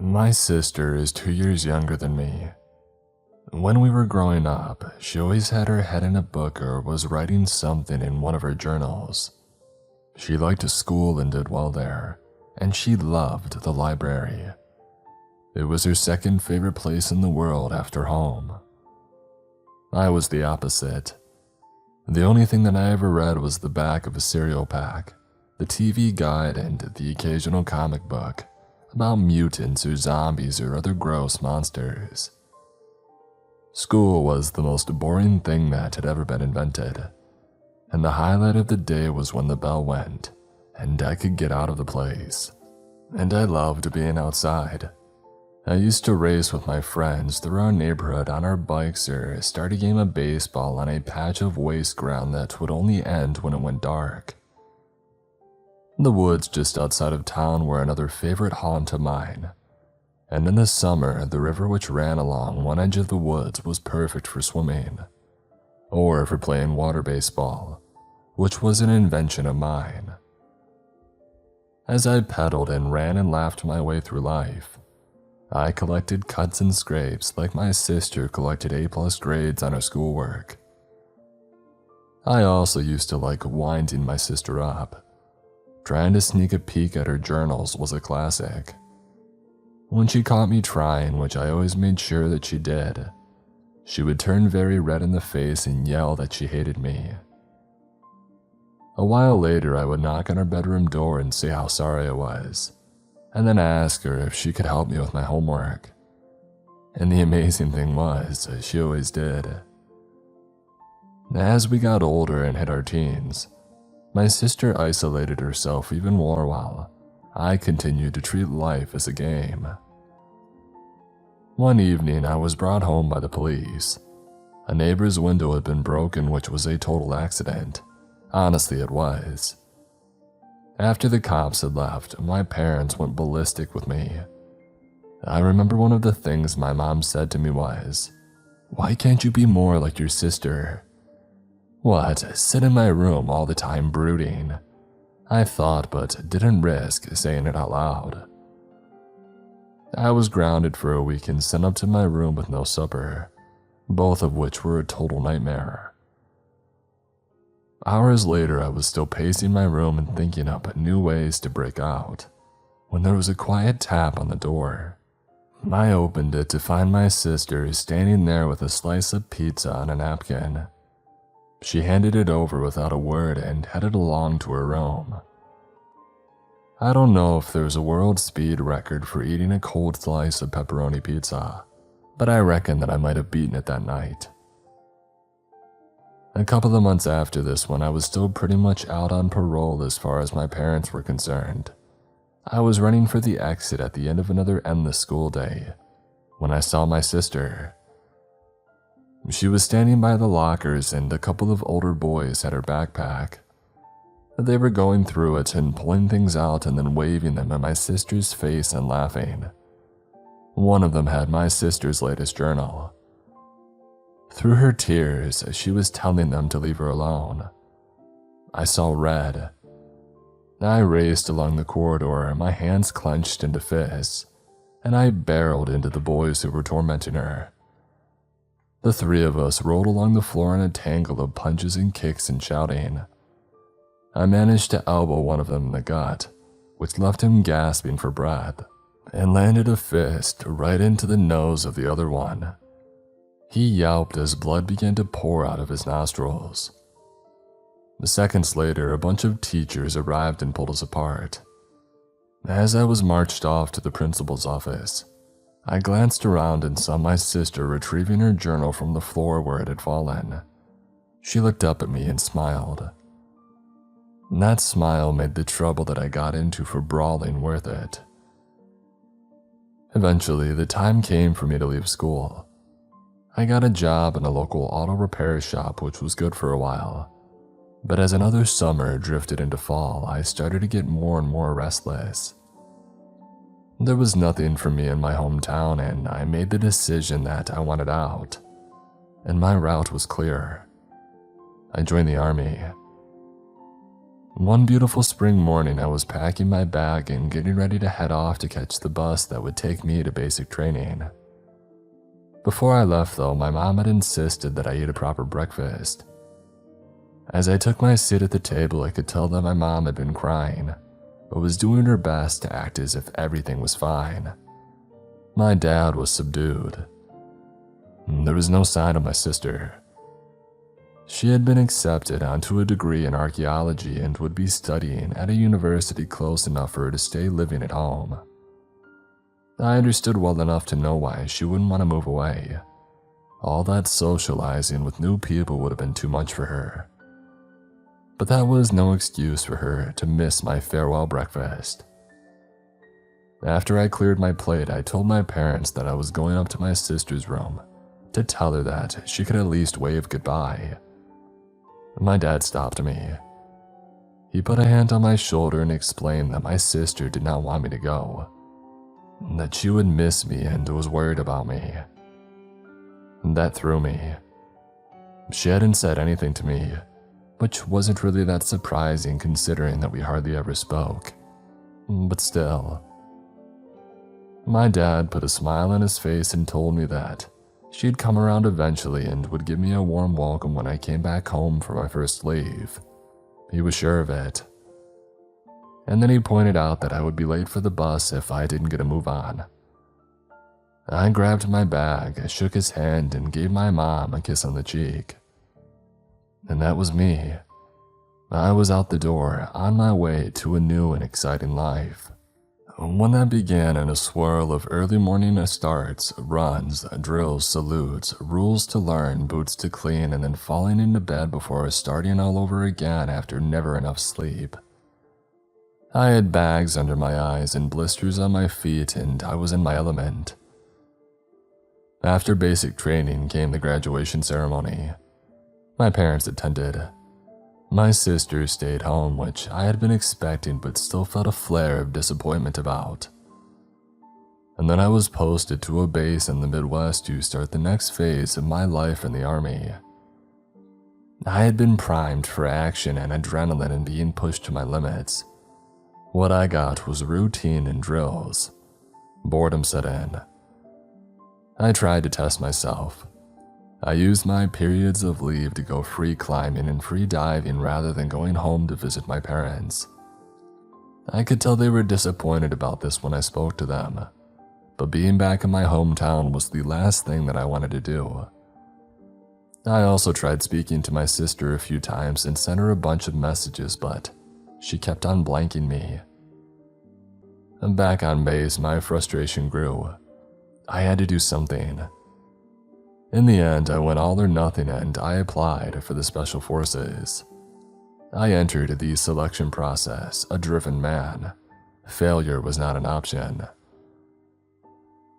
My sister is 2 years younger than me. When we were growing up, she always had her head in a book or was writing something in one of her journals. She liked school and did well there, and she loved the library. It was her second favorite place in the world after home. I was the opposite. The only thing that I ever read was the back of a cereal pack, the TV guide, and the occasional comic book about mutants or zombies or other gross monsters. School was the most boring thing that had ever been invented, and the highlight of the day was when the bell went and I could get out of the place. And I loved being outside. I used to race with my friends through our neighborhood on our bikes or start a game of baseball on a patch of waste ground that would only end when it went dark. The woods just outside of town were another favorite haunt of mine, and in the summer, the river which ran along one edge of the woods was perfect for swimming, or for playing water baseball, which was an invention of mine. As I pedaled and ran and laughed my way through life, I collected cuts and scrapes like my sister collected A+ grades on her schoolwork. I also used to like winding my sister up. Trying to sneak a peek at her journals was a classic. When she caught me trying, which I always made sure that she did, she would turn very red in the face and yell that she hated me. A while later, I would knock on her bedroom door and say how sorry I was, and then ask her if she could help me with my homework. And the amazing thing was, she always did. As we got older and hit our teens, my sister isolated herself even more while I continued to treat life as a game. One evening, I was brought home by the police. A neighbor's window had been broken, which was a total accident. Honestly, it was. After the cops had left, my parents went ballistic with me. I remember one of the things my mom said to me was, "Why can't you be more like your sister?" What, sit in my room all the time brooding? I thought, but didn't risk saying it out loud. I was grounded for a week and sent up to my room with no supper, both of which were a total nightmare. Hours later, I was still pacing my room and thinking up new ways to break out, when there was a quiet tap on the door. I opened it to find my sister standing there with a slice of pizza on a napkin. She handed it over without a word and headed along to her room. I don't know if there's a world speed record for eating a cold slice of pepperoni pizza, but I reckon that I might have beaten it that night. A couple of months after this, when I was still pretty much out on parole as far as my parents were concerned, I was running for the exit at the end of another endless school day when I saw my sister. She was standing by the lockers and a couple of older boys had her backpack. They were going through it and pulling things out and then waving them at my sister's face and laughing. One of them had my sister's latest journal. Through her tears, she was telling them to leave her alone. I saw red. I raced along the corridor, my hands clenched into fists, and I barreled into the boys who were tormenting her. The three of us rolled along the floor in a tangle of punches and kicks and shouting. I managed to elbow one of them in the gut, which left him gasping for breath, and landed a fist right into the nose of the other one. He yelped as blood began to pour out of his nostrils. Seconds later, a bunch of teachers arrived and pulled us apart. As I was marched off to the principal's office, I glanced around and saw my sister retrieving her journal from the floor where it had fallen. She looked up at me and smiled. That smile made the trouble that I got into for brawling worth it. Eventually, the time came for me to leave school. I got a job in a local auto repair shop, which was good for a while. But as another summer drifted into fall, I started to get more and more restless. There was nothing for me in my hometown, and I made the decision that I wanted out. And my route was clear. I joined the army. One beautiful spring morning, I was packing my bag and getting ready to head off to catch the bus that would take me to basic training. Before I left though, my mom had insisted that I eat a proper breakfast. As I took my seat at the table, I could tell that my mom had been crying, but was doing her best to act as if everything was fine. My dad was subdued. There was no sign of my sister. She had been accepted onto a degree in archaeology and would be studying at a university close enough for her to stay living at home. I understood well enough to know why she wouldn't want to move away. All that socializing with new people would have been too much for her. But that was no excuse for her to miss my farewell breakfast. After I cleared my plate, I told my parents that I was going up to my sister's room to tell her that she could at least wave goodbye. My dad stopped me. He put a hand on my shoulder and explained that my sister did not want me to go, that she would miss me and was worried about me. That threw me. She hadn't said anything to me, which wasn't really that surprising considering that we hardly ever spoke. But still. My dad put a smile on his face and told me that she'd come around eventually and would give me a warm welcome when I came back home for my first leave. He was sure of it. And then he pointed out that I would be late for the bus if I didn't get a move on. I grabbed my bag, shook his hand, and gave my mom a kiss on the cheek. And that was me. I was out the door, on my way to a new and exciting life. One that began in a swirl of early morning starts, runs, drills, salutes, rules to learn, boots to clean, and then falling into bed before starting all over again after never enough sleep. I had bags under my eyes and blisters on my feet, and I was in my element. After basic training came the graduation ceremony. My parents attended. My sister stayed home, which I had been expecting but still felt a flare of disappointment about. And then I was posted to a base in the Midwest to start the next phase of my life in the Army. I had been primed for action and adrenaline and being pushed to my limits. What I got was routine and drills. Boredom set in. I tried to test myself. I used my periods of leave to go free climbing and free diving rather than going home to visit my parents. I could tell they were disappointed about this when I spoke to them, but being back in my hometown was the last thing that I wanted to do. I also tried speaking to my sister a few times and sent her a bunch of messages, but she kept on blanking me. Back on base, my frustration grew. I had to do something. In the end, I went all or nothing and I applied for the Special Forces. I entered the selection process, a driven man. Failure was not an option.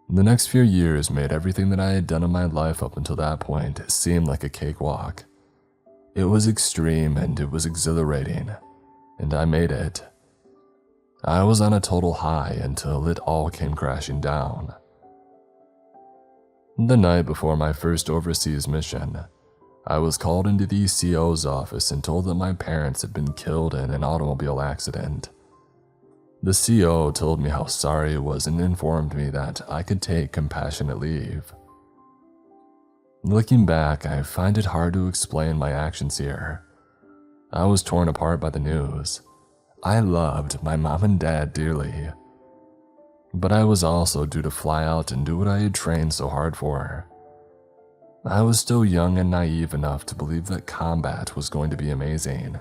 The next few years made everything that I had done in my life up until that point seem like a cakewalk. It was extreme and it was exhilarating, and I made it. I was on a total high until it all came crashing down. The night before my first overseas mission, I was called into the CO's office and told that my parents had been killed in an automobile accident. The CO told me how sorry it was and informed me that I could take compassionate leave. Looking back, I find it hard to explain my actions here. I was torn apart by the news. I loved my mom and dad dearly. But I was also due to fly out and do what I had trained so hard for. I was still young and naive enough to believe that combat was going to be amazing.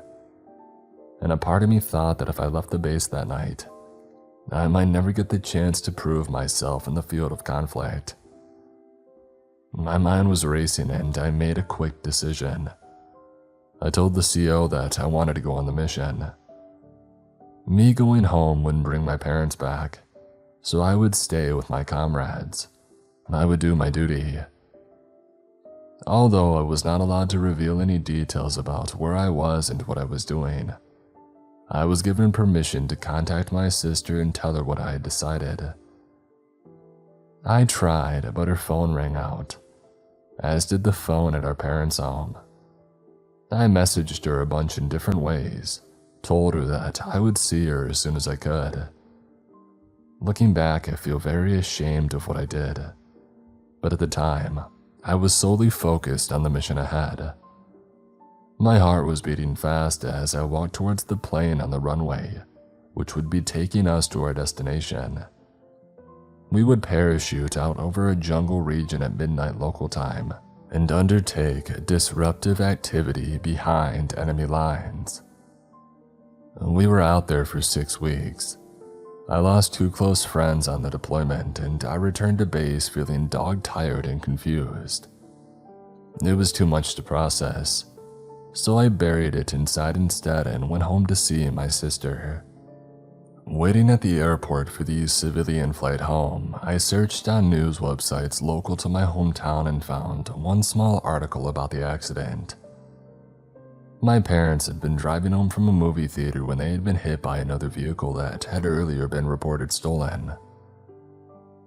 And a part of me thought that if I left the base that night, I might never get the chance to prove myself in the field of conflict. My mind was racing and I made a quick decision. I told the CO that I wanted to go on the mission. Me going home wouldn't bring my parents back, so I would stay with my comrades. I would do my duty. Although I was not allowed to reveal any details about where I was and what I was doing, I was given permission to contact my sister and tell her what I had decided. I tried, but her phone rang out, as did the phone at our parents' home. I messaged her a bunch in different ways, told her that I would see her as soon as I could. Looking back, I feel very ashamed of what I did, but at the time, I was solely focused on the mission ahead. My heart was beating fast as I walked towards the plane on the runway, which would be taking us to our destination. We would parachute out over a jungle region at midnight local time and undertake disruptive activity behind enemy lines. We were out there for 6 weeks. I lost 2 close friends on the deployment, and I returned to base feeling dog-tired and confused. It was too much to process, so I buried it inside instead and went home to see my sister. Waiting at the airport for the civilian flight home, I searched on news websites local to my hometown and found one small article about the accident. My parents had been driving home from a movie theater when they had been hit by another vehicle that had earlier been reported stolen.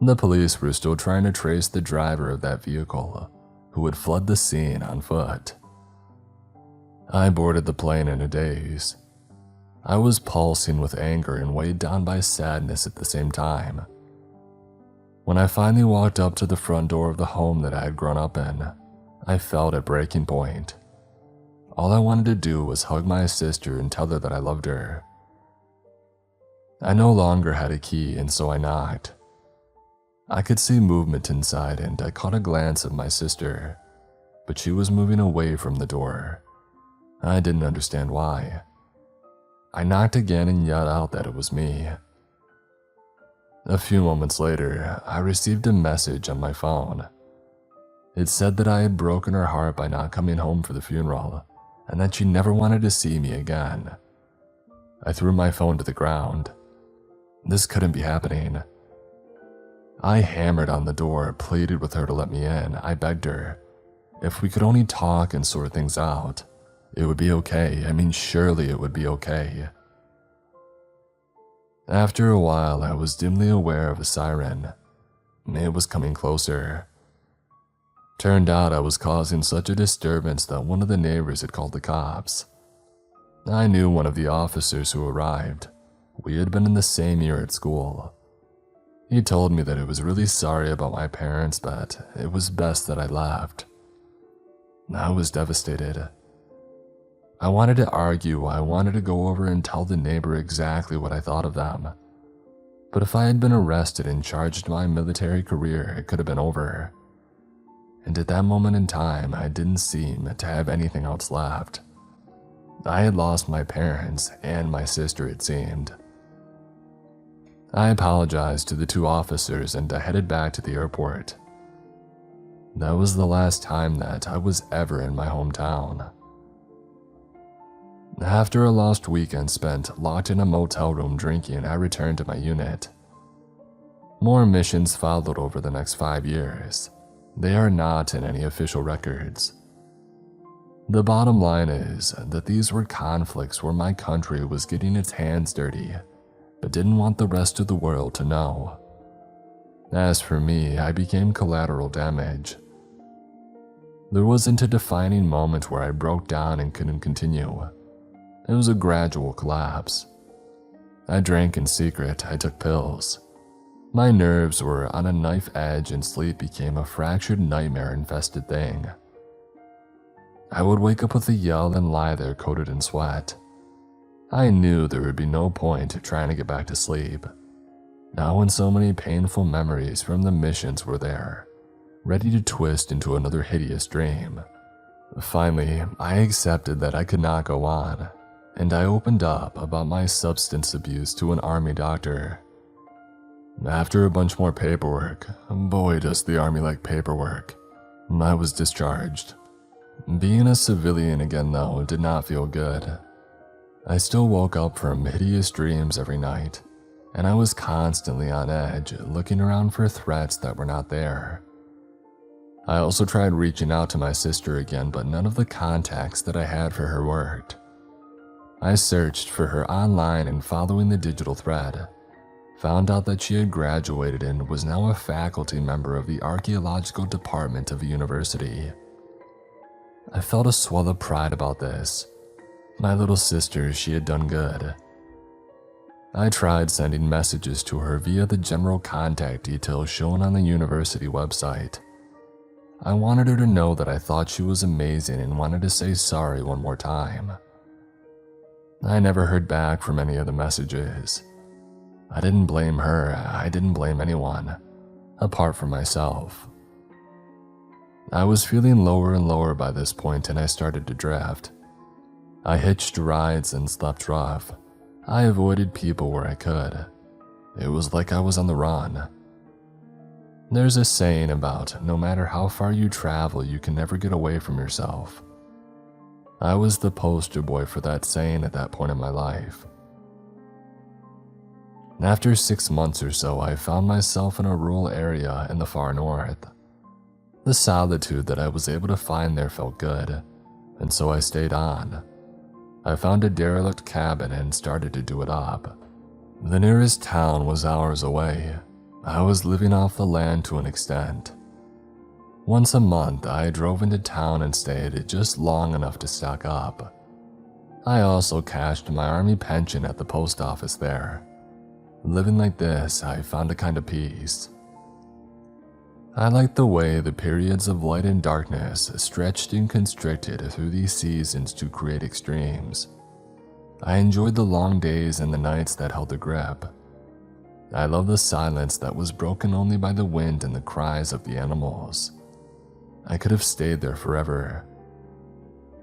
The police were still trying to trace the driver of that vehicle, who had fled the scene on foot. I boarded the plane in a daze. I was pulsing with anger and weighed down by sadness at the same time. When I finally walked up to the front door of the home that I had grown up in, I felt at breaking point. All I wanted to do was hug my sister and tell her that I loved her. I no longer had a key, and so I knocked. I could see movement inside, and I caught a glance of my sister, but she was moving away from the door. I didn't understand why. I knocked again and yelled out that it was me. A few moments later, I received a message on my phone. It said that I had broken her heart by not coming home for the funeral, and that she never wanted to see me again. I threw my phone to the ground. This couldn't be happening. I hammered on the door, pleaded with her to let me in. I begged her. If we could only talk and sort things out, it would be okay. I mean, surely it would be okay. After a while, I was dimly aware of a siren. It was coming closer. Turned out I was causing such a disturbance that one of the neighbors had called the cops. I knew one of the officers who arrived. We had been in the same year at school. He told me that he was really sorry about my parents, but it was best that I left. I was devastated. I wanted to argue. I wanted to go over and tell the neighbor exactly what I thought of them. But if I had been arrested and charged my military career, it could have been over. And at that moment in time, I didn't seem to have anything else left. I had lost my parents and my sister, it seemed. I apologized to the 2 officers and I headed back to the airport. That was the last time that I was ever in my hometown. After a lost weekend spent locked in a motel room drinking, I returned to my unit. More missions followed over the next 5 years. They are not in any official records. The bottom line is that these were conflicts where my country was getting its hands dirty, but didn't want the rest of the world to know. As for me, I became collateral damage. There wasn't a defining moment where I broke down and couldn't continue. It was a gradual collapse. I drank in secret, I took pills. My nerves were on a knife edge and sleep became a fractured nightmare-infested thing. I would wake up with a yell and lie there coated in sweat. I knew there would be no point trying to get back to sleep. Now when so many painful memories from the missions were there, ready to twist into another hideous dream. Finally, I accepted that I could not go on, and I opened up about my substance abuse to an army doctor. After a bunch more paperwork, boy does the army like paperwork, I was discharged. Being a civilian again though did not feel good. I still woke up from hideous dreams every night, and I was constantly on edge, looking around for threats that were not there. I also tried reaching out to my sister again, but none of the contacts that I had for her worked. I searched for her online and following the digital thread, found out that she had graduated and was now a faculty member of the archaeological department of a university. I felt a swell of pride about this. My little sister, she had done good. I tried sending messages to her via the general contact details shown on the university website. I wanted her to know that I thought she was amazing and wanted to say sorry one more time. I never heard back from any of the messages. I didn't blame her, I didn't blame anyone, apart from myself. I was feeling lower and lower by this point and I started to drift. I hitched rides and slept rough. I avoided people where I could. It was like I was on the run. There's a saying about no matter how far you travel, you can never get away from yourself. I was the poster boy for that saying at that point in my life. After 6 months or so, I found myself in a rural area in the far north. The solitude that I was able to find there felt good, and so I stayed on. I found a derelict cabin and started to do it up. The nearest town was hours away. I was living off the land to an extent. Once a month, I drove into town and stayed just long enough to stock up. I also cashed my army pension at the post office there. Living like this, I found a kind of peace. I liked the way the periods of light and darkness stretched and constricted through these seasons to create extremes. I enjoyed the long days and the nights that held the grip. I loved the silence that was broken only by the wind and the cries of the animals. I could have stayed there forever.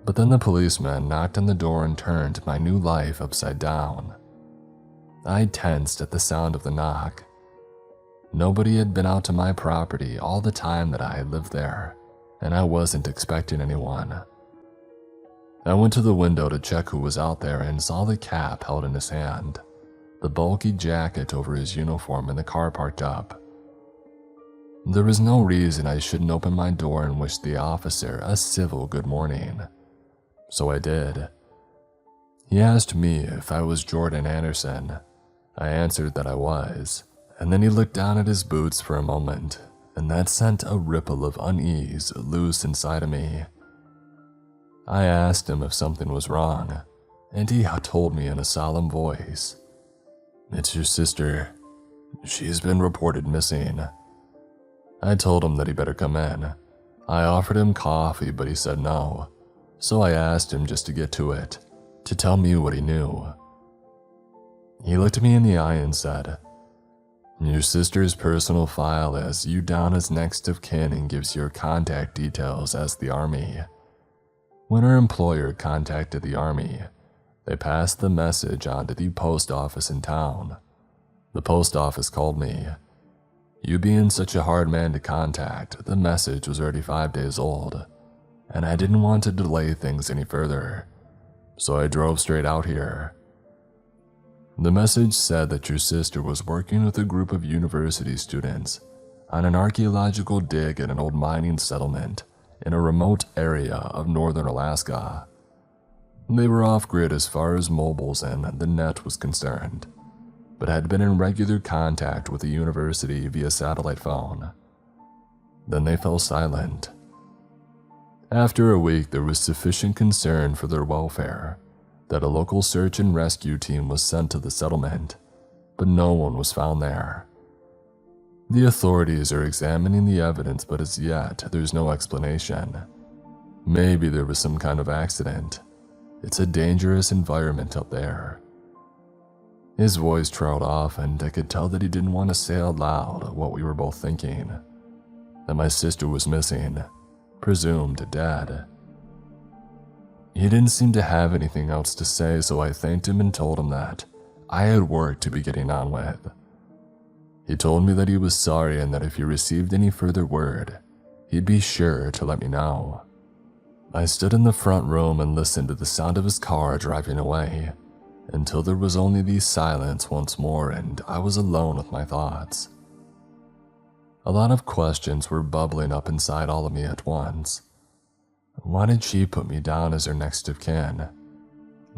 But then the policeman knocked on the door and turned my new life upside down. I tensed at the sound of the knock. Nobody had been out to my property all the time that I had lived there, and I wasn't expecting anyone. I went to the window to check who was out there and saw the cap held in his hand, the bulky jacket over his uniform, and the car parked up. There was no reason I shouldn't open my door and wish the officer a civil good morning. So I did. He asked me if I was Jordan Anderson. I answered that I was. And then he looked down at his boots for a moment, and that sent a ripple of unease loose inside of me. I asked him if something was wrong, and he told me in a solemn voice, "It's your sister. She's been reported missing." I told him that he better come in. I offered him coffee, but he said no, so I asked him just to get to it, to tell me what he knew. He looked me in the eye and said, "Your sister's personal file has you down as next of kin and gives your contact details as the Army. When her employer contacted the Army, they passed the message on to the post office in town. The post office called me. You being such a hard man to contact, the message was already 5 days old, and I didn't want to delay things any further, so I drove straight out here. The message said that your sister was working with a group of university students on an archaeological dig at an old mining settlement in a remote area of northern Alaska. They were off-grid as far as mobiles and the net was concerned, but had been in regular contact with the university via satellite phone. Then they fell silent. After a week, there was sufficient concern for their welfare that a local search and rescue team was sent to the settlement, but no one was found there. The authorities are examining the evidence, but as yet, there's no explanation. Maybe there was some kind of accident. It's a dangerous environment up there. His voice trailed off, and I could tell that he didn't want to say out loud what we were both thinking. That my sister was missing, presumed dead. He didn't seem to have anything else to say, so I thanked him and told him that I had work to be getting on with. He told me that he was sorry and that if he received any further word, he'd be sure to let me know. I stood in the front room and listened to the sound of his car driving away, until there was only the silence once more and I was alone with my thoughts. A lot of questions were bubbling up inside all of me at once. Why did she put me down as her next of kin?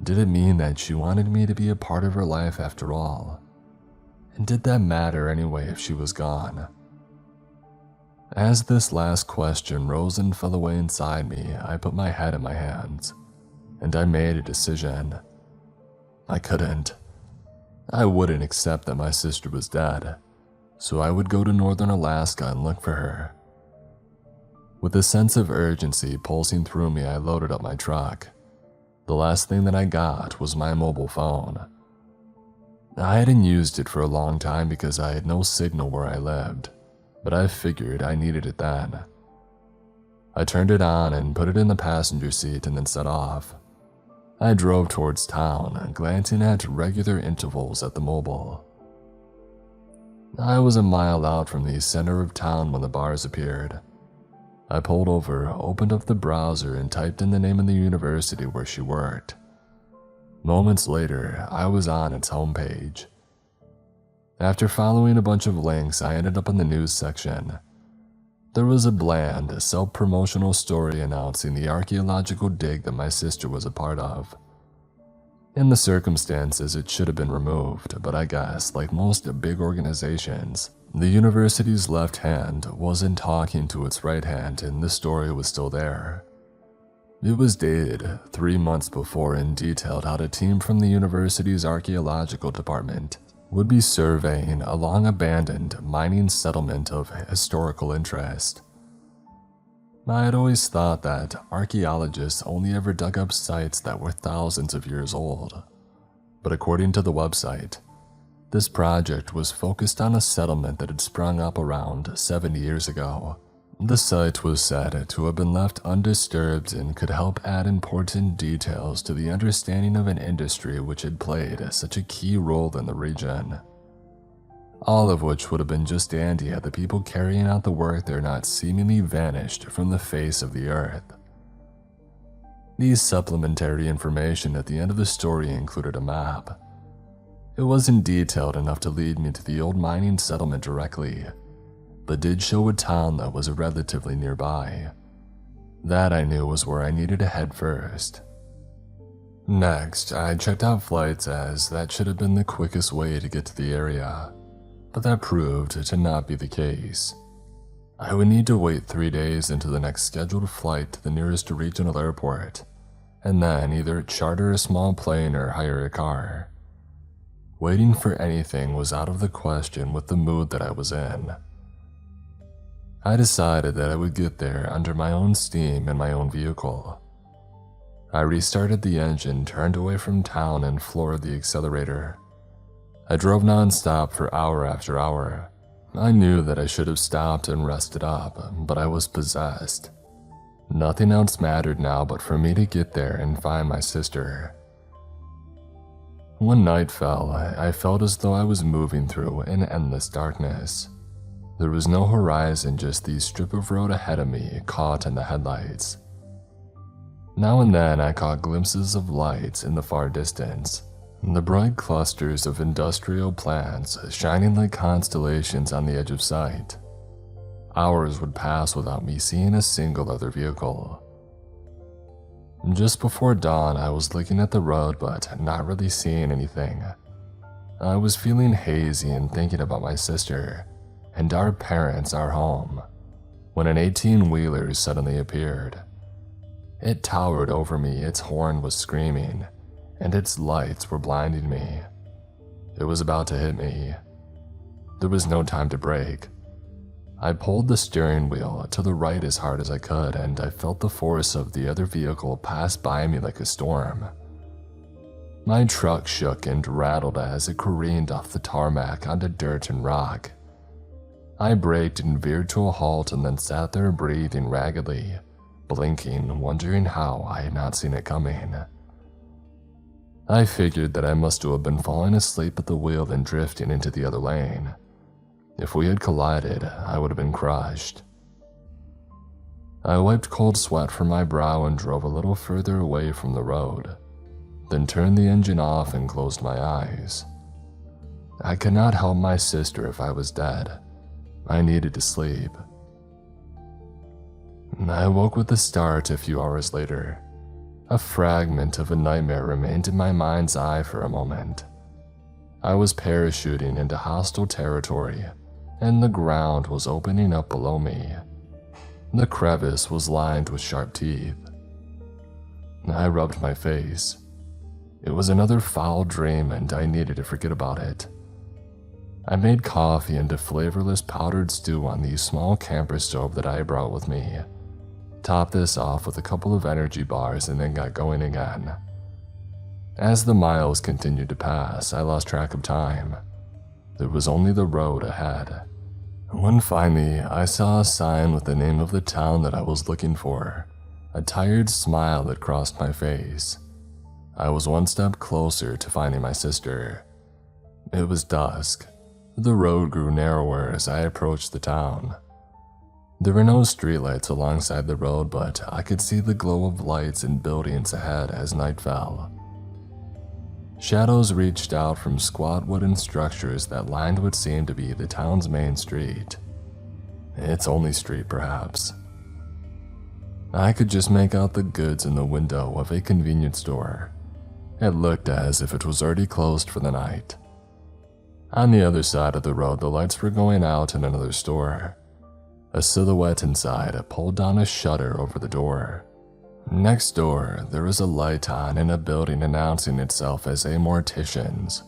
Did it mean that she wanted me to be a part of her life after all? And did that matter anyway if she was gone? As this last question rose and fell away inside me, I put my head in my hands, and I made a decision. I couldn't. I wouldn't accept that my sister was dead, so I would go to northern Alaska and look for her. With a sense of urgency pulsing through me, I loaded up my truck. The last thing that I got was my mobile phone. I hadn't used it for a long time because I had no signal where I lived, but I figured I needed it then. I turned it on and put it in the passenger seat and then set off. I drove towards town, glancing at regular intervals at the mobile. I was a mile out from the center of town when the bars appeared. I pulled over, opened up the browser, and typed in the name of the university where she worked. Moments later, I was on its homepage. After following a bunch of links, I ended up in the news section. There was a bland, self-promotional story announcing the archaeological dig that my sister was a part of. In the circumstances, it should have been removed, but I guess, like most big organizations, the university's left hand wasn't talking to its right hand and the story was still there. It was dated 3 months before and detailed how a team from the university's archaeological department would be surveying a long-abandoned mining settlement of historical interest. I had always thought that archaeologists only ever dug up sites that were thousands of years old, but according to the website, this project was focused on a settlement that had sprung up around 70 years ago. The site was said to have been left undisturbed and could help add important details to the understanding of an industry which had played such a key role in the region. All of which would have been just dandy had the people carrying out the work there not seemingly vanished from the face of the earth. The supplementary information at the end of the story included a map. It wasn't detailed enough to lead me to the old mining settlement directly, but did show a town that was relatively nearby. That I knew was where I needed to head first. Next, I checked out flights as that should have been the quickest way to get to the area, but that proved to not be the case. I would need to wait 3 days into the next scheduled flight to the nearest regional airport, and then either charter a small plane or hire a car. Waiting for anything was out of the question with the mood that I was in. I decided that I would get there under my own steam in my own vehicle. I restarted the engine, turned away from town, and floored the accelerator. I drove non-stop for hour after hour. I knew that I should have stopped and rested up, but I was possessed. Nothing else mattered now but for me to get there and find my sister. When night fell, I felt as though I was moving through an endless darkness. There was no horizon, just the strip of road ahead of me caught in the headlights. Now and then I caught glimpses of lights in the far distance, the bright clusters of industrial plants shining like constellations on the edge of sight. Hours would pass without me seeing a single other vehicle. Just before dawn, I was looking at the road but not really seeing anything. I was feeling hazy and thinking about my sister and our parents, our home, when an 18-wheeler suddenly appeared. It towered over me, its horn was screaming, and its lights were blinding me. It was about to hit me. There was no time to brake. I pulled the steering wheel to the right as hard as I could, and I felt the force of the other vehicle pass by me like a storm. My truck shook and rattled as it careened off the tarmac onto dirt and rock. I braked and veered to a halt and then sat there breathing raggedly, blinking, wondering how I had not seen it coming. I figured that I must have been falling asleep at the wheel and drifting into the other lane. If we had collided, I would have been crushed. I wiped cold sweat from my brow and drove a little further away from the road, then turned the engine off and closed my eyes. I could not help my sister if I was dead. I needed to sleep. I woke with a start a few hours later. A fragment of a nightmare remained in my mind's eye for a moment. I was parachuting into hostile territory, and the ground was opening up below me. The crevice was lined with sharp teeth. I rubbed my face. It was another foul dream and I needed to forget about it. I made coffee and a flavorless powdered stew on the small camper stove that I brought with me. Topped this off with a couple of energy bars and then got going again. As the miles continued to pass, I lost track of time. There was only the road ahead. When finally, I saw a sign with the name of the town that I was looking for. A tired smile that crossed my face. I was one step closer to finding my sister. It was dusk. The road grew narrower as I approached the town. There were no streetlights alongside the road, but I could see the glow of lights and buildings ahead as night fell. Shadows reached out from squat wooden structures that lined what seemed to be the town's main street. Its only street, perhaps. I could just make out the goods in the window of a convenience store. It looked as if it was already closed for the night. On the other side of the road, the lights were going out in another store. A silhouette inside pulled down a shutter over the door. Next door, there was a light on in a building announcing itself as a mortician's.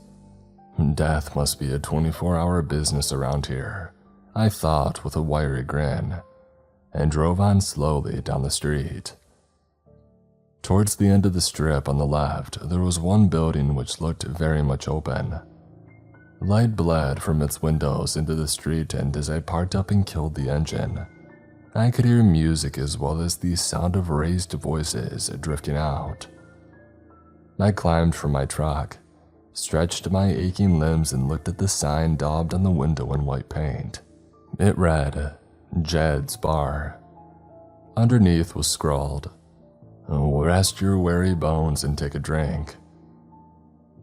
Death must be a 24-hour business around here, I thought with a wiry grin, and drove on slowly down the street. Towards the end of the strip on the left, there was one building which looked very much open. Light bled from its windows into the street, and as I parked up and killed the engine, I could hear music as well as the sound of raised voices drifting out. I climbed from my truck, stretched my aching limbs, and looked at the sign daubed on the window in white paint. It read, Jed's Bar. Underneath was scrawled, Rest your weary bones and take a drink.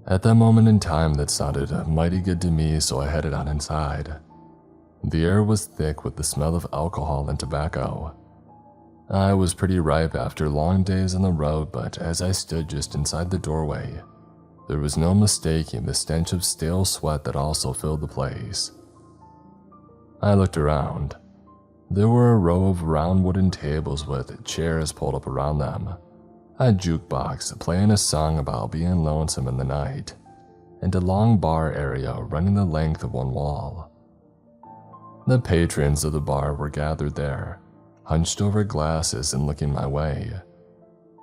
At that moment in time, that sounded mighty good to me, so I headed on inside. The air was thick with the smell of alcohol and tobacco. I was pretty ripe after long days on the road, but as I stood just inside the doorway, there was no mistaking the stench of stale sweat that also filled the place. I looked around. There were a row of round wooden tables with chairs pulled up around them, a jukebox playing a song about being lonesome in the night, and a long bar area running the length of one wall. The patrons of the bar were gathered there, hunched over glasses and looking my way.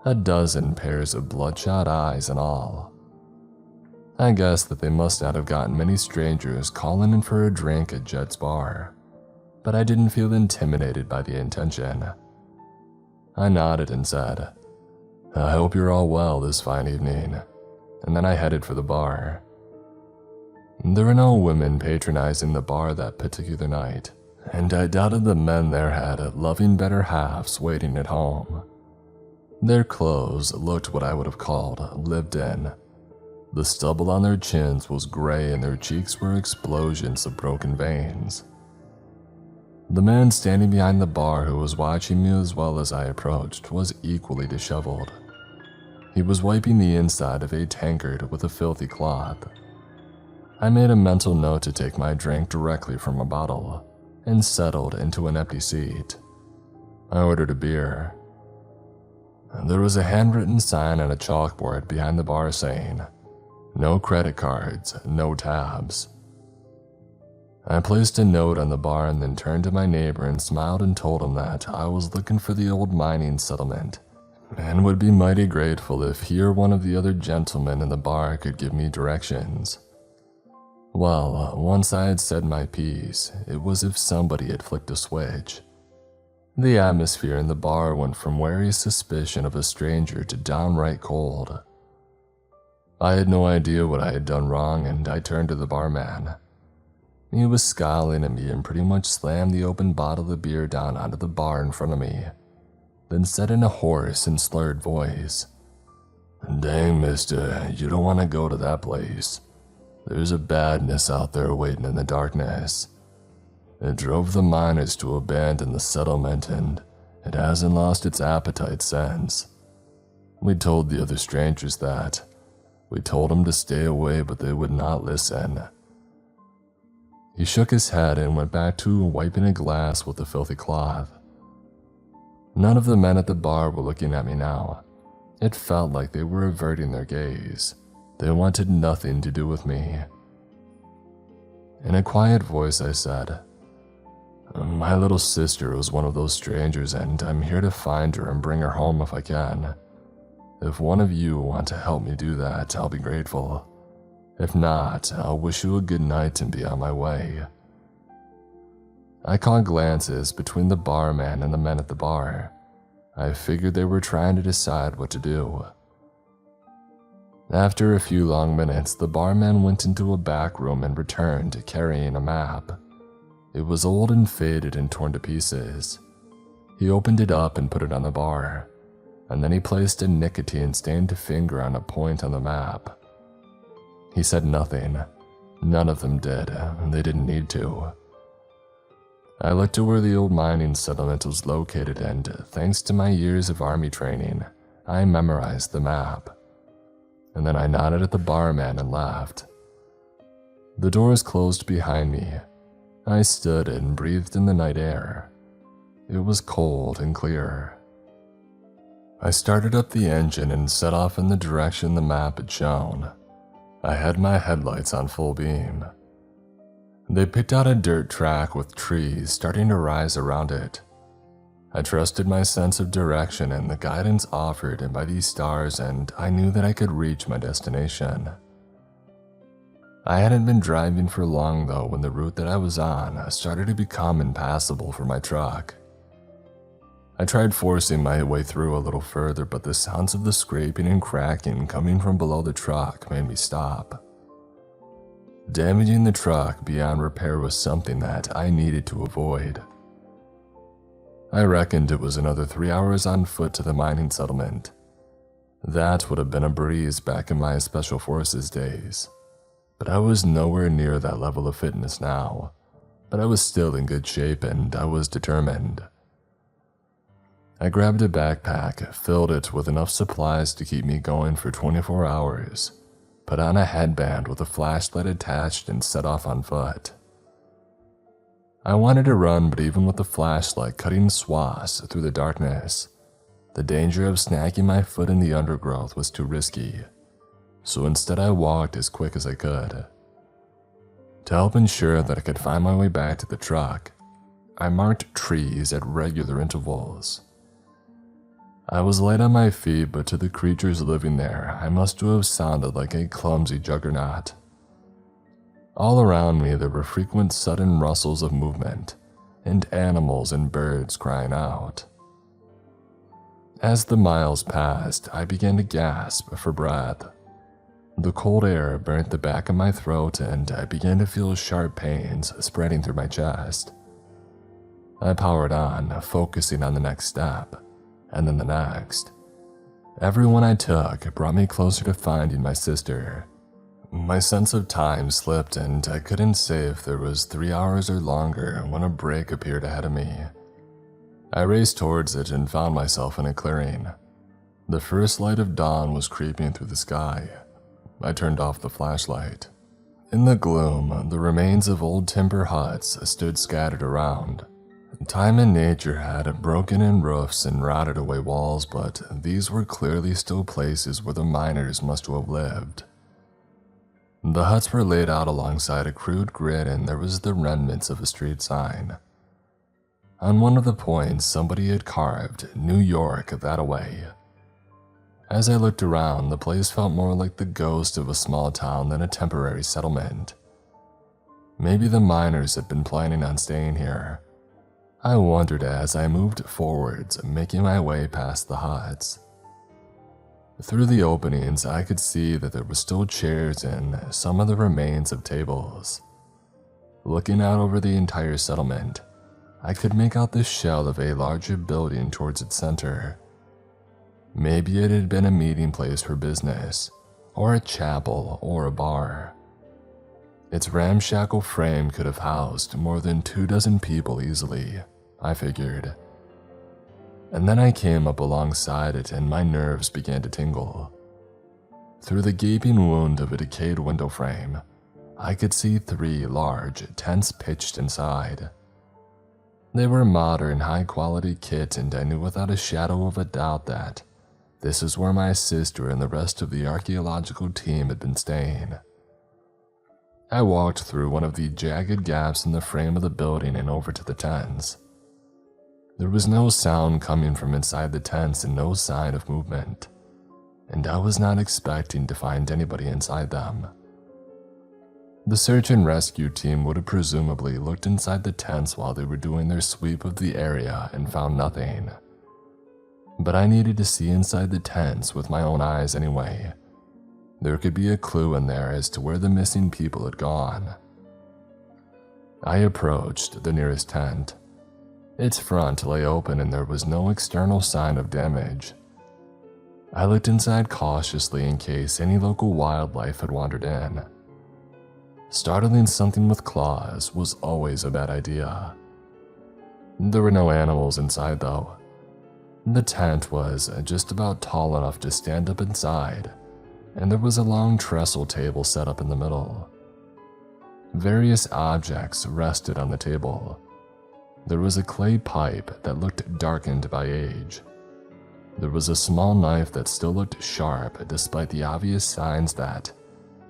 A dozen pairs of bloodshot eyes in all. I guessed that they must not have gotten many strangers calling in for a drink at Jed's Bar, but I didn't feel intimidated by the intention. I nodded and said, I hope you're all well this fine evening, and then I headed for the bar. There were no women patronizing the bar that particular night, and I doubted the men there had loving better halves waiting at home. Their clothes looked what I would have called lived in. The stubble on their chins was gray and their cheeks were explosions of broken veins. The man standing behind the bar who was watching me as well as I approached was equally disheveled. He was wiping the inside of a tankard with a filthy cloth. I made a mental note to take my drink directly from a bottle and settled into an empty seat. I ordered a beer. There was a handwritten sign on a chalkboard behind the bar saying, No credit cards, no tabs. I placed a note on the bar and then turned to my neighbor and smiled and told him that I was looking for the old mining settlement and would be mighty grateful if he or one of the other gentlemen in the bar could give me directions. Well, once I had said my piece, it was as if somebody had flicked a switch. The atmosphere in the bar went from wary suspicion of a stranger to downright cold. I had no idea what I had done wrong, and I turned to the barman. He was scowling at me and pretty much slammed the open bottle of beer down onto the bar in front of me, then said in a hoarse and slurred voice, Dang, mister, you don't want to go to that place. There's a badness out there waiting in the darkness. It drove the miners to abandon the settlement, and it hasn't lost its appetite since. We told the other strangers that. We told them to stay away, but they would not listen. He shook his head and went back to wiping a glass with a filthy cloth. None of the men at the bar were looking at me now. It felt like they were averting their gaze. They wanted nothing to do with me. In a quiet voice, I said, "My little sister was one of those strangers, and I'm here to find her and bring her home if I can. If one of you want to help me do that, I'll be grateful. If not, I'll wish you a good night and be on my way." I caught glances between the barman and the men at the bar. I figured they were trying to decide what to do. After a few long minutes, the barman went into a back room and returned carrying a map. It was old and faded and torn to pieces. He opened it up and put it on the bar, and then he placed a nicotine-stained finger on a point on the map. He said nothing. None of them did, and they didn't need to. I looked to where the old mining settlement was located, and thanks to my years of army training, I memorized the map. And then I nodded at the barman and left. The doors closed behind me. I stood and breathed in the night air. It was cold and clear. I started up the engine and set off in the direction the map had shown. I had my headlights on full beam. They picked out a dirt track with trees starting to rise around it. I trusted my sense of direction and the guidance offered by these stars, and I knew that I could reach my destination. I hadn't been driving for long though when the route that I was on started to become impassable for my truck. I tried forcing my way through a little further, but the sounds of the scraping and cracking coming from below the truck made me stop. Damaging the truck beyond repair was something that I needed to avoid. I reckoned it was another 3 hours on foot to the mining settlement. That would have been a breeze back in my Special Forces days, but I was nowhere near that level of fitness now. But I was still in good shape and I was determined. I grabbed a backpack, filled it with enough supplies to keep me going for 24 hours, put on a headband with a flashlight attached, and set off on foot. I wanted to run, but even with the flashlight cutting swaths through the darkness, the danger of snagging my foot in the undergrowth was too risky, so instead I walked as quick as I could. To help ensure that I could find my way back to the truck, I marked trees at regular intervals. I was light on my feet, but to the creatures living there, I must have sounded like a clumsy juggernaut. All around me there were frequent sudden rustles of movement, and animals and birds crying out. As the miles passed, I began to gasp for breath. The cold air burnt the back of my throat, and I began to feel sharp pains spreading through my chest. I powered on, focusing on the next step, and then the next. Every one I took brought me closer to finding my sister. My sense of time slipped, and I couldn't say if there was 3 hours or longer when a break appeared ahead of me. I raced towards it and found myself in a clearing. The first light of dawn was creeping through the sky. I turned off the flashlight. In the gloom, the remains of old timber huts stood scattered around. Time and nature had broken in roofs and rotted away walls, but these were clearly still places where the miners must have lived. The huts were laid out alongside a crude grid, and there was the remnants of a street sign. On one of the points, somebody had carved New York that-a-way. As I looked around, the place felt more like the ghost of a small town than a temporary settlement. Maybe the miners had been planning on staying here. I wondered as I moved forwards, making my way past the huts. Through the openings, I could see that there were still chairs and some of the remains of tables. Looking out over the entire settlement, I could make out the shell of a larger building towards its center. Maybe it had been a meeting place for business, or a chapel, or a bar. Its ramshackle frame could have housed more than 24 people easily, I figured. And then I came up alongside it and my nerves began to tingle. Through the gaping wound of a decayed window frame, I could see 3 large tents pitched inside. They were modern, high-quality kit, and I knew without a shadow of a doubt that This is where my sister and the rest of the archaeological team had been staying. I walked through one of the jagged gaps in the frame of the building and over to the tents. There was no sound coming from inside the tents and no sign of movement, and I was not expecting to find anybody inside them. The search and rescue team would have presumably looked inside the tents while they were doing their sweep of the area and found nothing. But I needed to see inside the tents with my own eyes anyway. There could be a clue in there as to where the missing people had gone. I approached the nearest tent. Its front lay open and there was no external sign of damage. I looked inside cautiously in case any local wildlife had wandered in. Startling something with claws was always a bad idea. There were no animals inside though. The tent was just about tall enough to stand up inside, and there was a long trestle table set up in the middle. Various objects rested on the table. There was a clay pipe that looked darkened by age. There was a small knife that still looked sharp despite the obvious signs that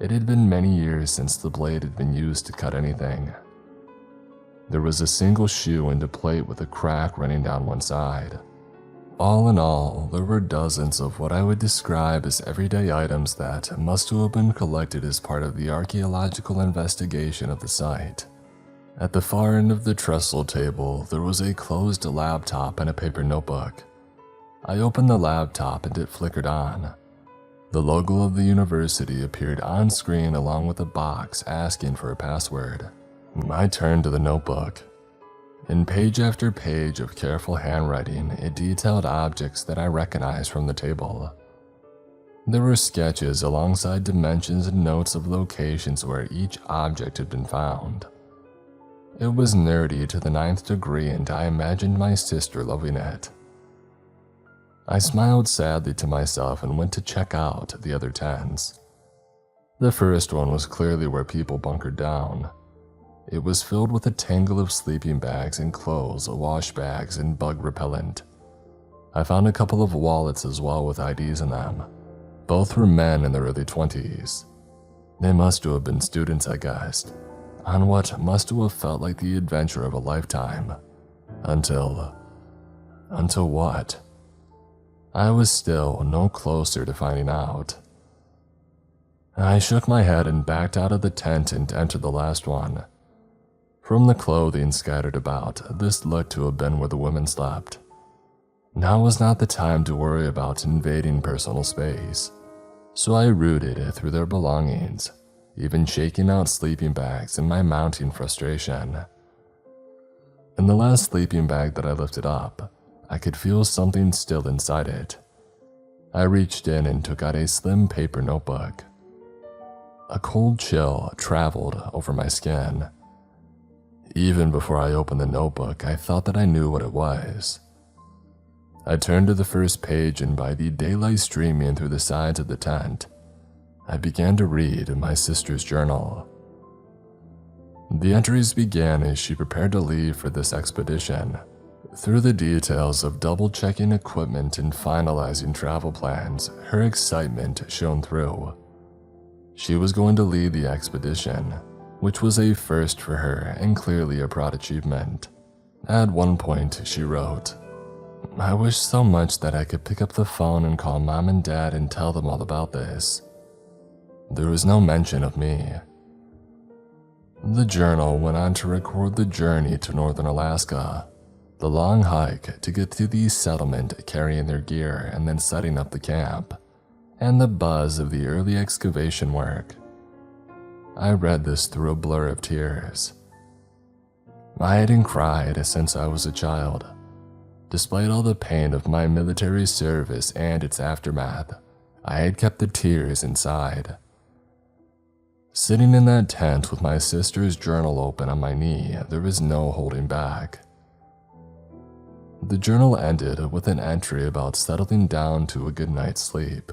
it had been many years since the blade had been used to cut anything. There was a single shoe and a plate with a crack running down one side. All in all, there were dozens of what I would describe as everyday items that must have been collected as part of the archaeological investigation of the site. At the far end of the trestle table, there was a closed laptop and a paper notebook. I opened the laptop and it flickered on. The logo of the university appeared on screen along with a box asking for a password. I turned to the notebook. In page after page of careful handwriting, it detailed objects that I recognized from the table. There were sketches alongside dimensions and notes of locations where each object had been found. It was nerdy to the 9th degree and I imagined my sister loving it. I smiled sadly to myself and went to check out the other tents. The first one was clearly where people bunkered down. It was filled with a tangle of sleeping bags and clothes, wash bags, and bug repellent. I found a couple of wallets as well with IDs in them. Both were men in their early 20s. They must have been students, I guessed, on what must have felt like the adventure of a lifetime. Until what? I was still no closer to finding out. I shook my head and backed out of the tent and entered the last one. From the clothing scattered about, this looked to have been where the women slept. Now was not the time to worry about invading personal space, so I rooted through their belongings, even shaking out sleeping bags in my mounting frustration. In the last sleeping bag that I lifted up, I could feel something still inside it. I reached in and took out a slim paper notebook. A cold chill traveled over my skin. Even before I opened the notebook, I thought that I knew what it was. I turned to the first page and by the daylight streaming through the sides of the tent, I began to read my sister's journal. The entries began as she prepared to leave for this expedition. Through the details of double-checking equipment and finalizing travel plans, her excitement shone through. She was going to lead the expedition, which was a first for her and clearly a proud achievement. At one point, she wrote, "I wish so much that I could pick up the phone and call Mom and Dad and tell them all about this." There was no mention of me. The journal went on to record the journey to northern Alaska, the long hike to get to the settlement carrying their gear and then setting up the camp, and the buzz of the early excavation work. I read this through a blur of tears. I hadn't cried since I was a child. Despite all the pain of my military service and its aftermath, I had kept the tears inside. Sitting in that tent with my sister's journal open on my knee, there was no holding back. The journal ended with an entry about settling down to a good night's sleep.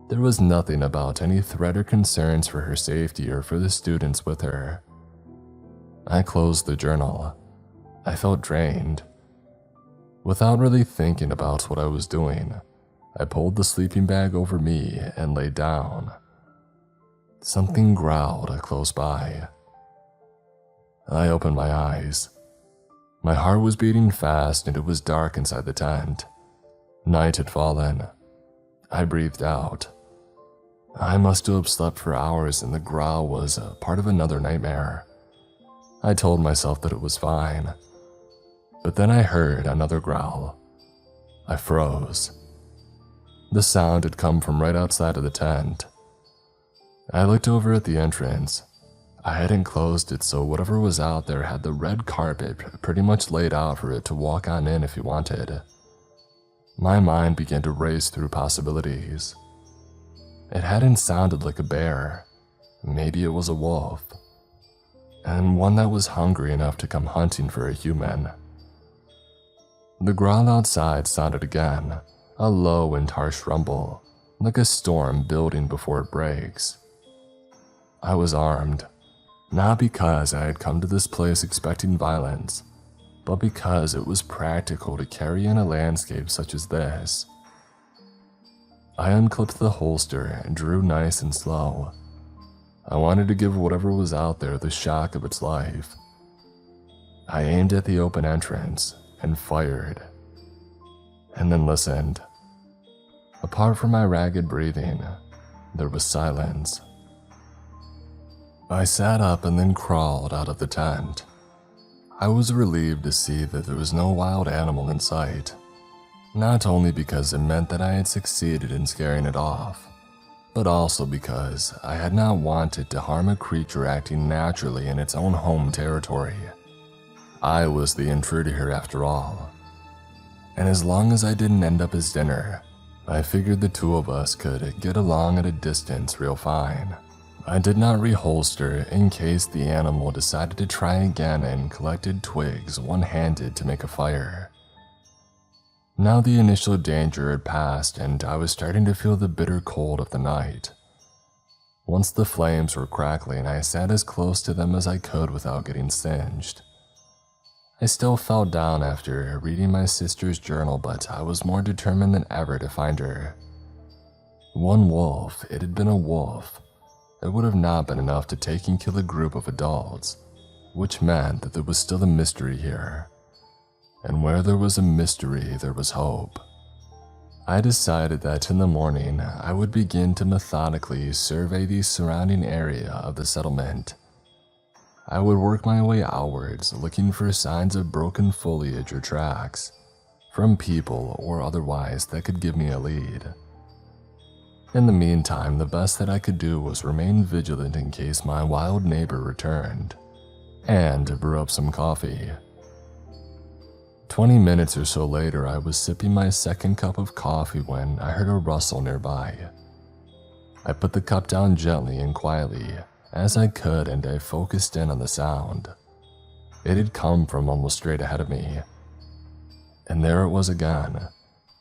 There was nothing about any threat or concerns for her safety or for the students with her. I closed the journal. I felt drained. Without really thinking about what I was doing, I pulled the sleeping bag over me and lay down. Something growled close by. I opened my eyes. My heart was beating fast and it was dark inside the tent. Night had fallen. I breathed out. I must have slept for hours and the growl was a part of another nightmare. I told myself that it was fine. But then I heard another growl. I froze. The sound had come from right outside of the tent. I looked over at the entrance. I hadn't closed it, so whatever was out there had the red carpet pretty much laid out for it to walk on in if he wanted. My mind began to race through possibilities. It hadn't sounded like a bear. Maybe it was a wolf. And one that was hungry enough to come hunting for a human. The growl outside sounded again, a low and harsh rumble, like a storm building before it breaks. I was armed, not because I had come to this place expecting violence, but because it was practical to carry in a landscape such as this. I unclipped the holster and drew nice and slow. I wanted to give whatever was out there the shock of its life. I aimed at the open entrance and fired, and then listened. Apart from my ragged breathing, there was silence. I sat up and then crawled out of the tent. I was relieved to see that there was no wild animal in sight, not only because it meant that I had succeeded in scaring it off, but also because I had not wanted to harm a creature acting naturally in its own home territory. I was the intruder here after all. And as long as I didn't end up as dinner, I figured the two of us could get along at a distance real fine. I did not reholster in case the animal decided to try again and collected twigs one-handed to make a fire. Now the initial danger had passed and I was starting to feel the bitter cold of the night. Once the flames were crackling, I sat as close to them as I could without getting singed. I still felt down after reading my sister's journal, but I was more determined than ever to find her. One wolf, it had been a wolf. It would have not been enough to take and kill a group of adults, which meant that there was still a mystery here. And where there was a mystery, there was hope. I decided that in the morning, I would begin to methodically survey the surrounding area of the settlement. I would work my way outwards, looking for signs of broken foliage or tracks, from people or otherwise that could give me a lead. In the meantime, the best that I could do was remain vigilant in case my wild neighbor returned, and brew up some coffee. 20 minutes or so later, I was sipping my second cup of coffee when I heard a rustle nearby. I put the cup down gently and quietly as I could, and I focused in on the sound. It had come from almost straight ahead of me. And there it was again,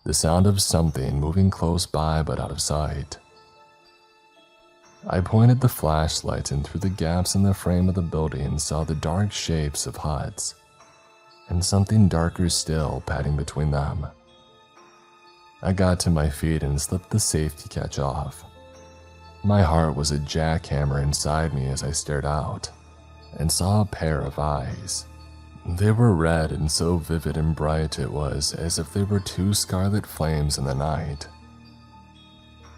the sound of something moving close by but out of sight. I pointed the flashlight and through the gaps in the frame of the building saw the dark shapes of huts, and something darker still padding between them. I got to my feet and slipped the safety catch off. My heart was a jackhammer inside me as I stared out and saw a pair of eyes. They were red and so vivid and bright it was as if they were two scarlet flames in the night.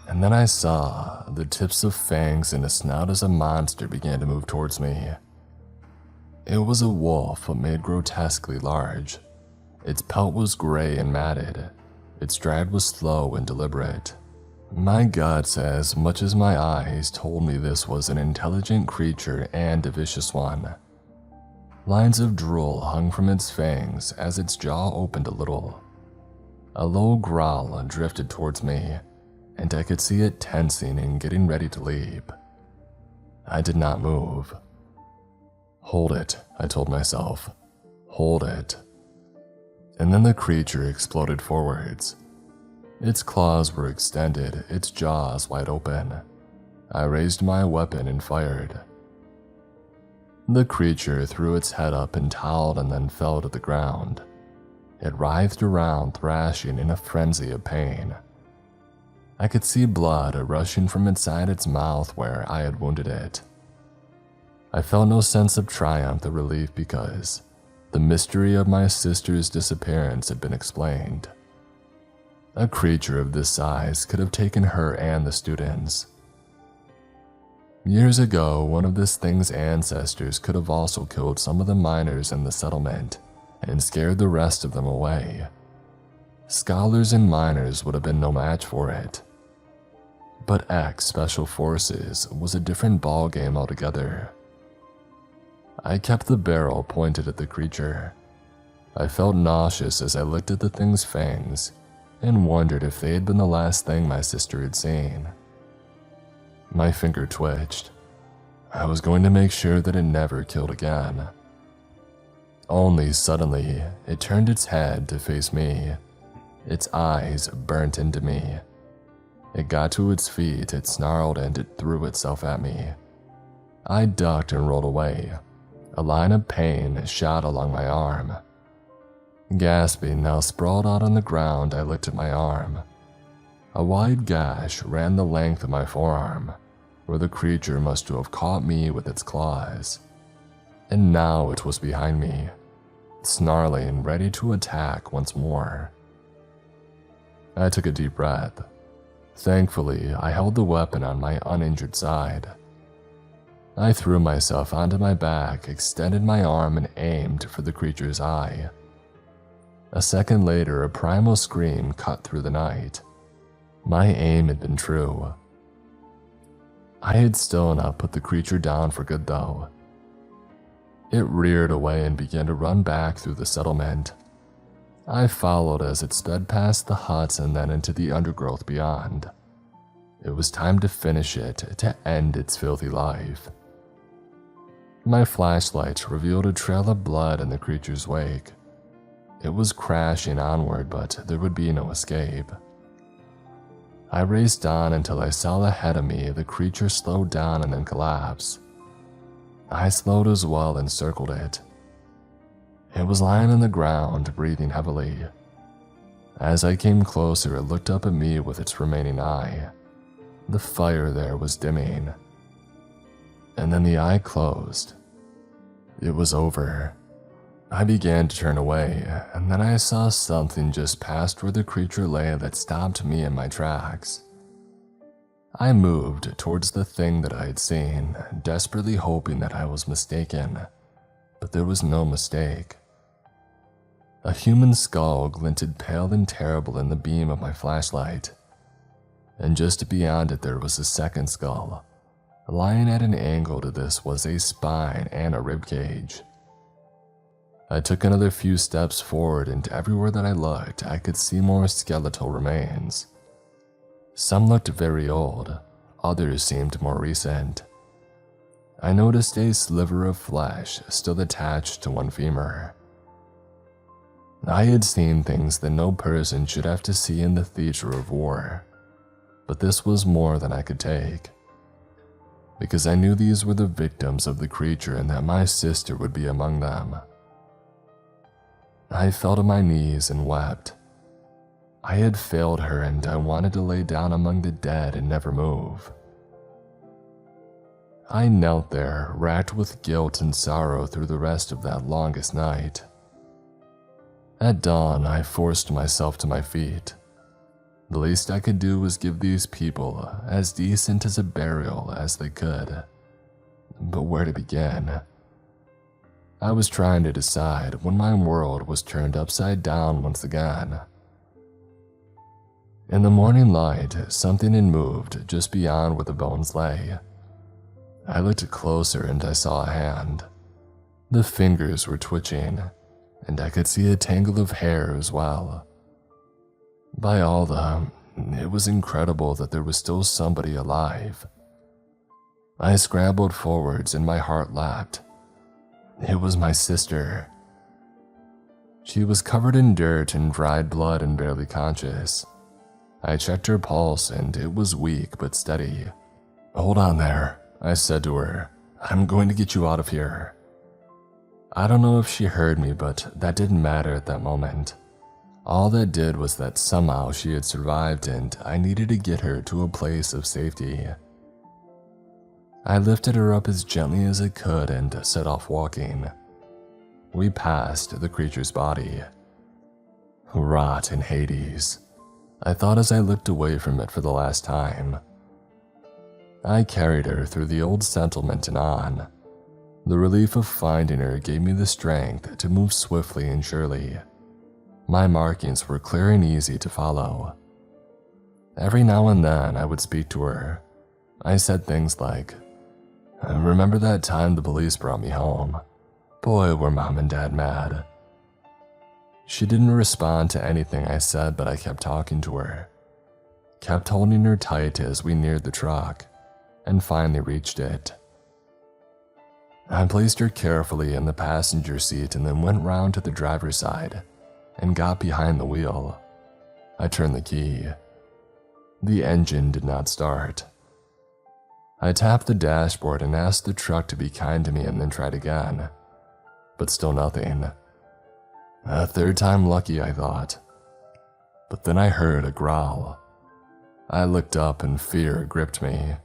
And then I saw the tips of fangs and a snout as a monster began to move towards me. It was a wolf but made grotesquely large. Its pelt was gray and matted. Its stride was slow and deliberate. My guts, as much as my eyes, told me this was an intelligent creature and a vicious one. Lines of drool hung from its fangs as its jaw opened a little. A low growl drifted towards me, and I could see it tensing and getting ready to leap. I did not move. Hold it, I told myself. Hold it. And then the creature exploded forwards. Its claws were extended, its jaws wide open. I raised my weapon and fired. The creature threw its head up and howled and then fell to the ground. It writhed around, thrashing in a frenzy of pain. I could see blood rushing from inside its mouth where I had wounded it. I felt no sense of triumph or relief because the mystery of my sister's disappearance had been explained. A creature of this size could have taken her and the students. Years ago, one of this thing's ancestors could have also killed some of the miners in the settlement and scared the rest of them away. Scholars and miners would have been no match for it. But X Special Forces was a different ballgame altogether. I kept the barrel pointed at the creature. I felt nauseous as I looked at the thing's fangs and wondered if they had been the last thing my sister had seen. My finger twitched. I was going to make sure that it never killed again. Only suddenly, it turned its head to face me. Its eyes burnt into me. It got to its feet, it snarled, and it threw itself at me. I ducked and rolled away. A line of pain shot along my arm. Gasping, now sprawled out on the ground, I looked at my arm. A wide gash ran the length of my forearm, where the creature must have caught me with its claws. And now it was behind me, snarling, ready to attack once more. I took a deep breath. Thankfully, I held the weapon on my uninjured side. I threw myself onto my back, extended my arm, and aimed for the creature's eye. A second later, a primal scream cut through the night. My aim had been true. I had still not put the creature down for good, though. It reared away and began to run back through the settlement. I followed as it sped past the huts and then into the undergrowth beyond. It was time to finish it, to end its filthy life. My flashlight revealed a trail of blood in the creature's wake. It was crashing onward, but there would be no escape. I raced on until I saw ahead of me the creature slow down and then collapse. I slowed as well and circled it. It was lying on the ground, breathing heavily. As I came closer, it looked up at me with its remaining eye. The fire there was dimming. And then the eye closed. It was over. I began to turn away, and then I saw something just past where the creature lay that stopped me in my tracks. I moved towards the thing that I had seen, desperately hoping that I was mistaken, but there was no mistake. A human skull glinted pale and terrible in the beam of my flashlight, and just beyond it there was a second skull. Lying at an angle to this was a spine and a ribcage. I took another few steps forward, and everywhere that I looked, I could see more skeletal remains. Some looked very old, others seemed more recent. I noticed a sliver of flesh still attached to one femur. I had seen things that no person should have to see in the theater of war, but this was more than I could take, because I knew these were the victims of the creature and that my sister would be among them. I fell to my knees and wept. I had failed her, and I wanted to lay down among the dead and never move. I knelt there, racked with guilt and sorrow through the rest of that longest night. At dawn, I forced myself to my feet. The least I could do was give these people as decent as a burial as they could. But where to begin? I was trying to decide when my world was turned upside down once again. In the morning light, something had moved just beyond where the bones lay. I looked closer and I saw a hand. The fingers were twitching, and I could see a tangle of hair as well. By all it was incredible that there was still somebody alive. I scrambled forwards and my heart leapt. It was my sister. She was covered in dirt and dried blood and barely conscious. I checked her pulse and it was weak but steady. "Hold on there," I said to her. "I'm going to get you out of here." I don't know if she heard me, but that didn't matter at that moment. All that did was that somehow she had survived and I needed to get her to a place of safety. I lifted her up as gently as I could and set off walking. We passed the creature's body. Rot in Hades, I thought as I looked away from it for the last time. I carried her through the old settlement and on. The relief of finding her gave me the strength to move swiftly and surely. My markings were clear and easy to follow. Every now and then I would speak to her. I said things like, "Remember that time the police brought me home? Boy, were Mom and Dad mad." She didn't respond to anything I said, but I kept talking to her. Kept holding her tight as we neared the truck, and finally reached it. I placed her carefully in the passenger seat and then went round to the driver's side and got behind the wheel. I turned the key. The engine did not start. I tapped the dashboard and asked the truck to be kind to me and then tried again, but still nothing. A third time lucky, I thought. But then I heard a growl. I looked up and fear gripped me.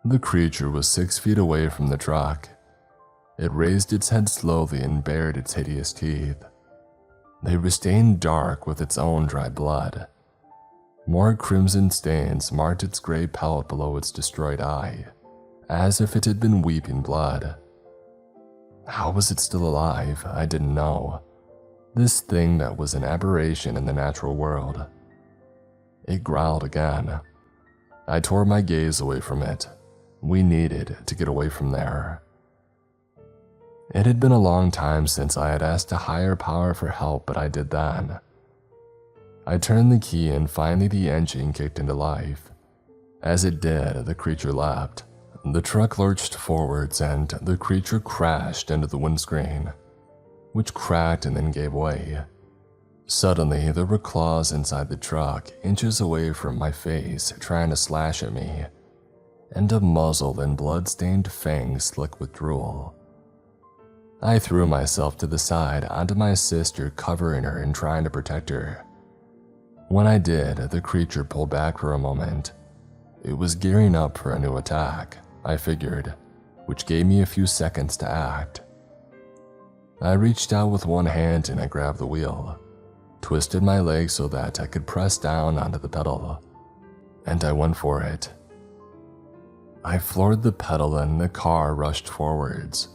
The creature was 6 feet away from the truck. It raised its head slowly and bared its hideous teeth. They were stained dark with its own dry blood. More crimson stains marked its gray pelt below its destroyed eye, as if it had been weeping blood. How was it still alive? I didn't know. This thing that was an aberration in the natural world. It growled again. I tore my gaze away from it. We needed to get away from there. It had been a long time since I had asked a higher power for help, but I did then. I turned the key and finally the engine kicked into life. As it did, the creature leapt. The truck lurched forwards and the creature crashed into the windscreen, which cracked and then gave way. Suddenly, there were claws inside the truck, inches away from my face, trying to slash at me, and a muzzle and blood-stained fangs slick with drool. I threw myself to the side onto my sister, covering her and trying to protect her. When I did, the creature pulled back for a moment. It was gearing up for a new attack, I figured, which gave me a few seconds to act. I reached out with one hand and I grabbed the wheel, twisted my leg so that I could press down onto the pedal, and I went for it. I floored the pedal and the car rushed forwards.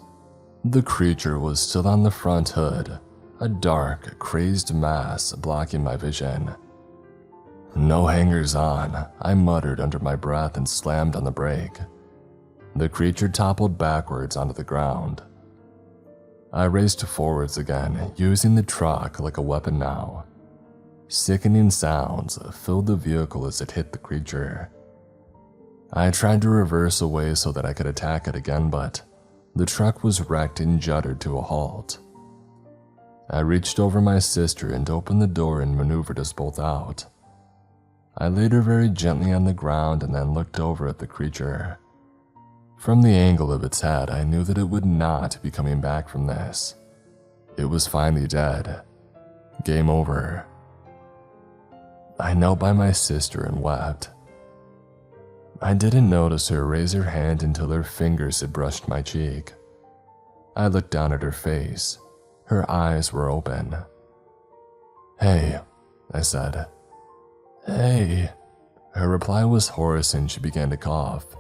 The creature was still on the front hood, a dark, crazed mass blocking my vision. "No hangers on," I muttered under my breath and slammed on the brake. The creature toppled backwards onto the ground. I raced forwards again, using the truck like a weapon now. Sickening sounds filled the vehicle as it hit the creature. I tried to reverse away so that I could attack it again, but the truck was wrecked and juddered to a halt. I reached over my sister and opened the door and maneuvered us both out. I laid her very gently on the ground and then looked over at the creature. From the angle of its head, I knew that it would not be coming back from this. It was finally dead. Game over. I knelt by my sister and wept. I didn't notice her raise her hand until her fingers had brushed my cheek. I looked down at her face. Her eyes were open. "Hey," I said. "Hey." Her reply was hoarse and she began to cough.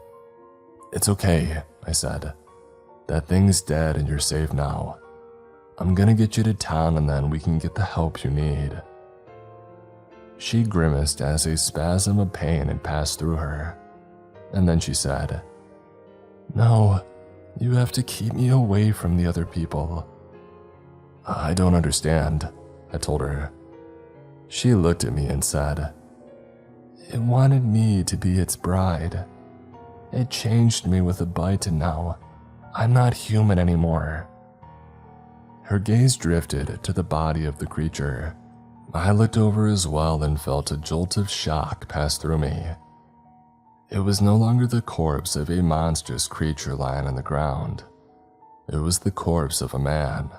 "It's okay," I said. "That thing's dead and you're safe now. I'm gonna get you to town and then we can get the help you need." She grimaced as a spasm of pain had passed through her. And then she said, "No, you have to keep me away from the other people." "I don't understand," I told her. She looked at me and said, "It wanted me to be its bride. It changed me with a bite and now I'm not human anymore." Her gaze drifted to the body of the creature. I looked over as well and felt a jolt of shock pass through me. It was no longer the corpse of a monstrous creature lying on the ground. It was the corpse of a man.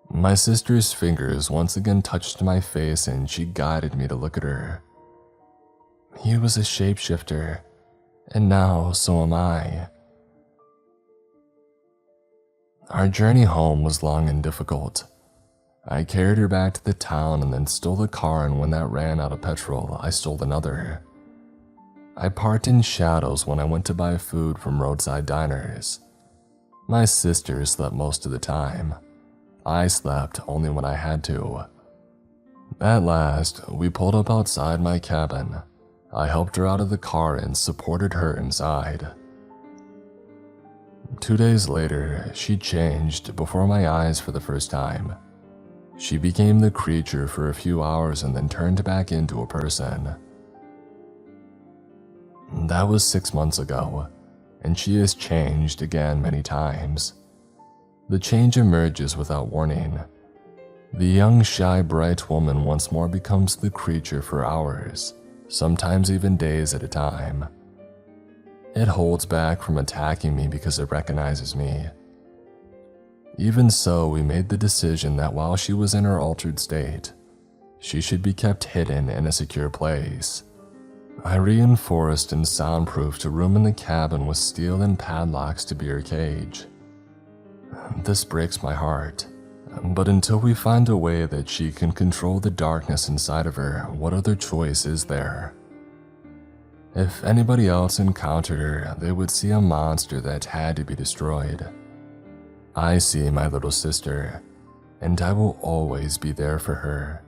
My sister's fingers once again touched my face and she guided me to look at her. He was a shapeshifter, and now so am I. Our journey home was long and difficult. I carried her back to the town and then stole a car, and when that ran out of petrol, I stole another. I parked in shadows when I went to buy food from roadside diners. My sister slept most of the time. I slept only when I had to. At last, we pulled up outside my cabin. I helped her out of the car and supported her inside. 2 days later, she changed before my eyes for the first time. She became the creature for a few hours and then turned back into a person. That was 6 months ago, and she has changed again many times. The change emerges without warning. The young, shy, bright woman once more becomes the creature for hours, sometimes even days at a time. It holds back from attacking me because it recognizes me. Even so, we made the decision that while she was in her altered state, she should be kept hidden in a secure place. I reinforced and soundproofed a room in the cabin with steel and padlocks to be her cage. This breaks my heart, but until we find a way that she can control the darkness inside of her, what other choice is there? If anybody else encountered her, they would see a monster that had to be destroyed. I see my little sister, and I will always be there for her.